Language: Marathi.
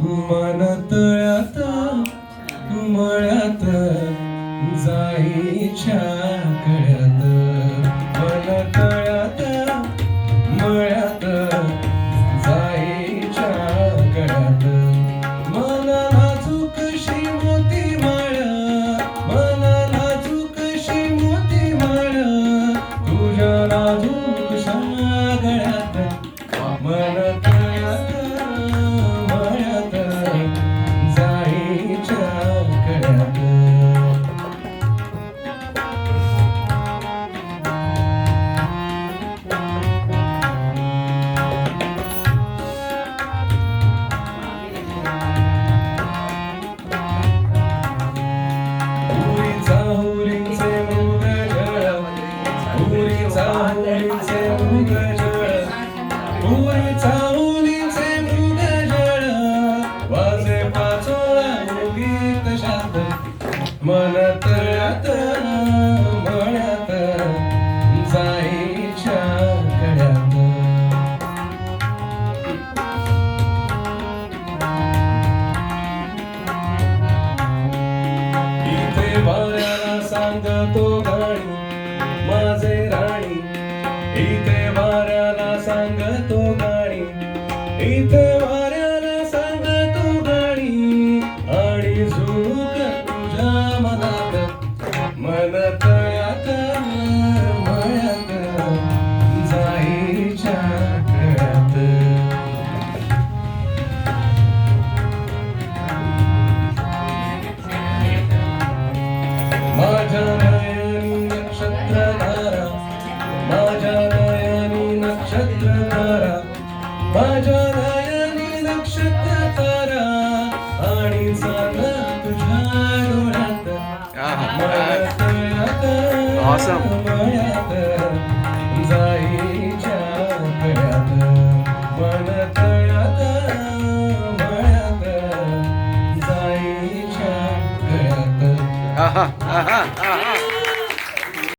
मन तळ्यात मळ्यात जाईच्या कळ्यात, मन तळ्यात मळ्यात जाईच्या कळ्यात, मन नाजूकशी मोती माळ, मन नाजूकशी मोती माळ, तुझ्या नाजूकशा गळ्यात, मन तळ्यात मळ्यात जाईच्या कळ्यात. पुरीचा होरीचे मृगजळ, पुरीचा होरीचे मृगजळ, पुरीचा होरीचे मृगजळ, वाजे पाचोळा गीत शात, मन तळ्यात मळ्यात जाईच्या कळ्यात. इथे वाऱ्याला सांगतो गाणी माझे राणी, इथे वाऱ्याला सांगतो गाणी, इथे वाऱ्याला सांगतो गाणी, आणि झुळूक तुझ्या मनात, मन तळ्यात मळ्यात जाईच्या कळ्यात. माझ्या नयनी नक्षत्रधारा, माझ्या नयनी नक्षत्रधारा, माझ्या नयनी नक्षत्रधारा, आणि चांद तुझ्या डोळ्यात, मन तळ्यात मळ्यात जाईच्या कळ्यात, मन तळ्यात मळ्यात जाईच्या कळ्यात.